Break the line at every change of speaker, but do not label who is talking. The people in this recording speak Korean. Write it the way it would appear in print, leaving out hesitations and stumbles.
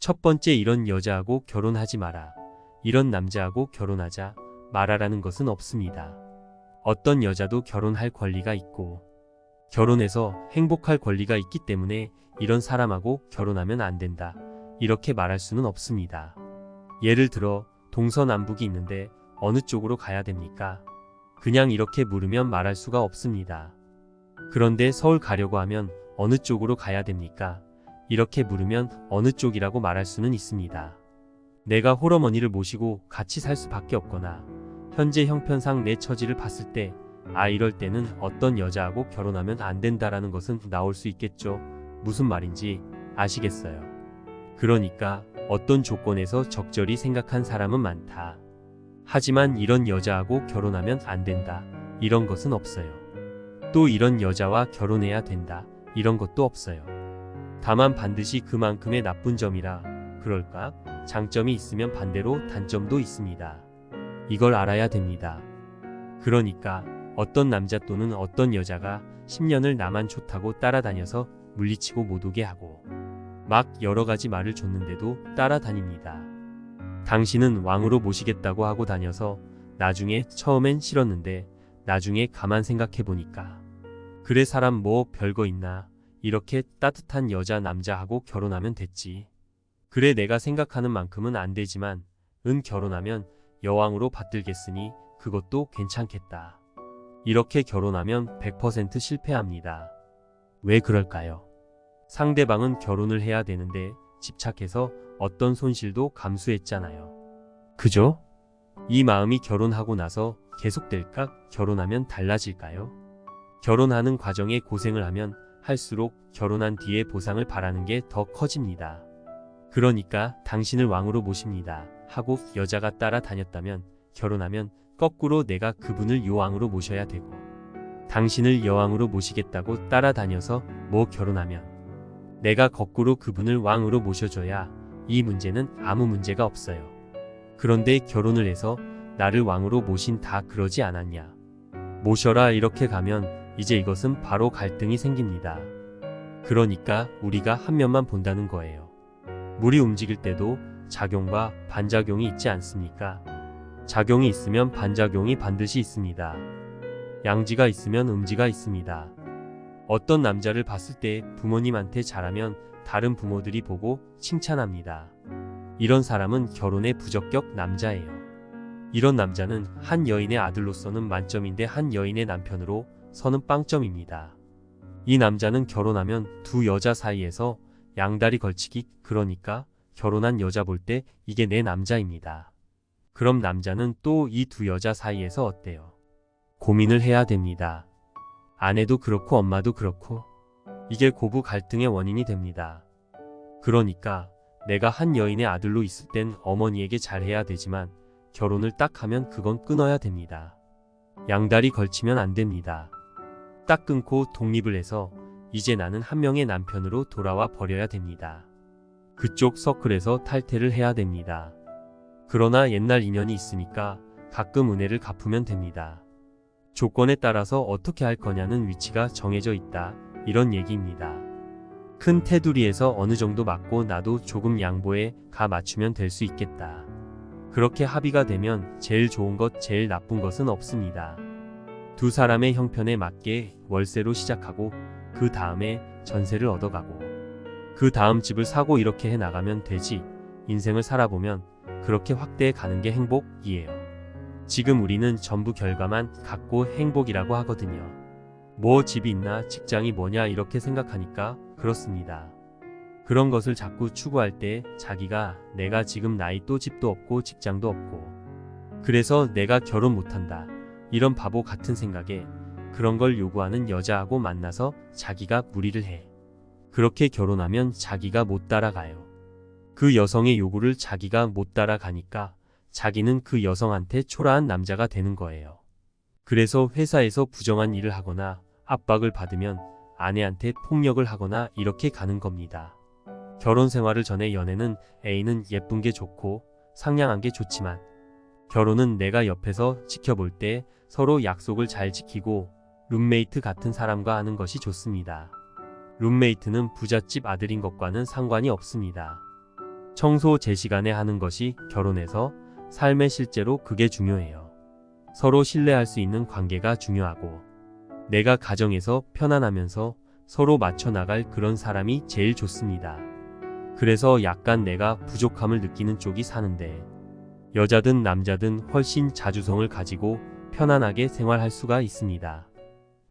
첫 번째, 이런 여자하고 결혼하지 마라, 이런 남자하고 결혼하자 말아라는 것은 없습니다. 어떤 여자도 결혼할 권리가 있고 결혼해서 행복할 권리가 있기 때문에 이런 사람하고 결혼하면 안 된다, 이렇게 말할 수는 없습니다. 예를 들어 동서남북이 있는데 어느 쪽으로 가야 됩니까? 그냥 이렇게 물으면 말할 수가 없습니다. 그런데 서울 가려고 하면 어느 쪽으로 가야 됩니까? 이렇게 물으면 어느 쪽이라고 말할 수는 있습니다. 내가 홀어머니를 모시고 같이 살 수밖에 없거나 현재 형편상 내 처지를 봤을 때 이럴 때는 어떤 여자하고 결혼하면 안 된다라는 것은 나올 수 있겠죠. 무슨 말인지 아시겠어요? 그러니까 어떤 조건에서 적절히 생각한 사람은 많다. 하지만 이런 여자하고 결혼하면 안 된다, 이런 것은 없어요. 또 이런 여자와 결혼해야 된다, 이런 것도 없어요. 다만 반드시 그만큼의 나쁜 점이라 그럴까? 장점이 있으면 반대로 단점도 있습니다. 이걸 알아야 됩니다. 그러니까 어떤 남자 또는 어떤 여자가 10년을 나만 좋다고 따라다녀서 물리치고 못 오게 하고 막 여러가지 말을 줬는데도 따라다닙니다. 당신은 왕으로 모시겠다고 하고 다녀서 나중에 처음엔 싫었는데 나중에 가만 생각해보니까 그래, 사람 뭐 별거 있나, 이렇게 따뜻한 여자 남자하고 결혼하면 됐지. 그래, 내가 생각하는 만큼은 안 되지만 결혼하면 여왕으로 받들겠으니 그것도 괜찮겠다. 이렇게 결혼하면 100% 실패합니다. 왜 그럴까요? 상대방은 결혼을 해야 되는데 집착해서 어떤 손실도 감수했잖아요. 그죠? 이 마음이 결혼하고 나서 계속될까? 결혼하면 달라질까요? 결혼하는 과정에 고생을 하면 할수록 결혼한 뒤에 보상을 바라는 게 더 커집니다. 그러니까 당신을 왕으로 모십니다 하고 여자가 따라다녔다면 결혼하면 거꾸로 내가 그분을 요왕으로 모셔야 되고, 당신을 여왕으로 모시겠다고 따라다녀서 결혼하면 내가 거꾸로 그분을 왕으로 모셔줘야 이 문제는 아무 문제가 없어요. 그런데 결혼을 해서 나를 왕으로 모신 다 그러지 않았냐, 모셔라, 이렇게 가면 이제 이것은 바로 갈등이 생깁니다. 그러니까 우리가 한 면만 본다는 거예요. 물이 움직일 때도 작용과 반작용이 있지 않습니까? 작용이 있으면 반작용이 반드시 있습니다. 양지가 있으면 음지가 있습니다. 어떤 남자를 봤을 때 부모님한테 잘하면 다른 부모들이 보고 칭찬합니다. 이런 사람은 결혼의 부적격 남자예요. 이런 남자는 한 여인의 아들로서는 만점인데 한 여인의 남편으로 서는 빵점입니다. 이 남자는 결혼하면 두 여자 사이에서 양다리 걸치기, 그러니까 결혼한 여자 볼 때 이게 내 남자입니다. 그럼 남자는 또 이 두 여자 사이에서 어때요? 고민을 해야 됩니다. 아내도 그렇고 엄마도 그렇고 이게 고부 갈등의 원인이 됩니다. 그러니까 내가 한 여인의 아들로 있을 땐 어머니에게 잘해야 되지만 결혼을 딱 하면 그건 끊어야 됩니다. 양다리 걸치면 안 됩니다. 딱 끊고 독립을 해서 이제 나는 한 명의 남편으로 돌아와 버려야 됩니다. 그쪽 서클에서 탈퇴를 해야 됩니다. 그러나 옛날 인연이 있으니까 가끔 은혜를 갚으면 됩니다. 조건에 따라서 어떻게 할 거냐는 위치가 정해져 있다, 이런 얘기입니다. 큰 테두리에서 어느 정도 맞고 나도 조금 양보해 가 맞추면 될 수 있겠다. 그렇게 합의가 되면 제일 좋은 것 제일 나쁜 것은 없습니다. 두 사람의 형편에 맞게 월세로 시작하고 그 다음에 전세를 얻어가고 그 다음 집을 사고 이렇게 해 나가면 되지. 인생을 살아보면 그렇게 확대해 가는 게 행복이에요. 지금 우리는 전부 결과만 갖고 행복이라고 하거든요. 뭐 집이 있나 직장이 뭐냐 이렇게 생각하니까 그렇습니다. 그런 것을 자꾸 추구할 때 자기가 내가 지금 나이 또 집도 없고 직장도 없고 그래서 내가 결혼 못한다, 이런 바보 같은 생각에 그런 걸 요구하는 여자하고 만나서 자기가 무리를 해. 그렇게 결혼하면 자기가 못 따라가요. 그 여성의 요구를 자기가 못 따라가니까 자기는 그 여성한테 초라한 남자가 되는 거예요. 그래서 회사에서 부정한 일을 하거나 압박을 받으면 아내한테 폭력을 하거나 이렇게 가는 겁니다. 결혼 생활을 전에 연애는 A는 예쁜 게 좋고 상냥한 게 좋지만 결혼은 내가 옆에서 지켜볼 때 서로 약속을 잘 지키고 룸메이트 같은 사람과 하는 것이 좋습니다. 룸메이트는 부잣집 아들인 것과는 상관이 없습니다. 청소 제 시간에 하는 것이 결혼해서 삶에 실제로 그게 중요해요. 서로 신뢰할 수 있는 관계가 중요하고 내가 가정에서 편안하면서 서로 맞춰 나갈 그런 사람이 제일 좋습니다. 그래서 약간 내가 부족함을 느끼는 쪽이 사는데 여자든 남자든 훨씬 자주성을 가지고 편안하게 생활할 수가 있습니다.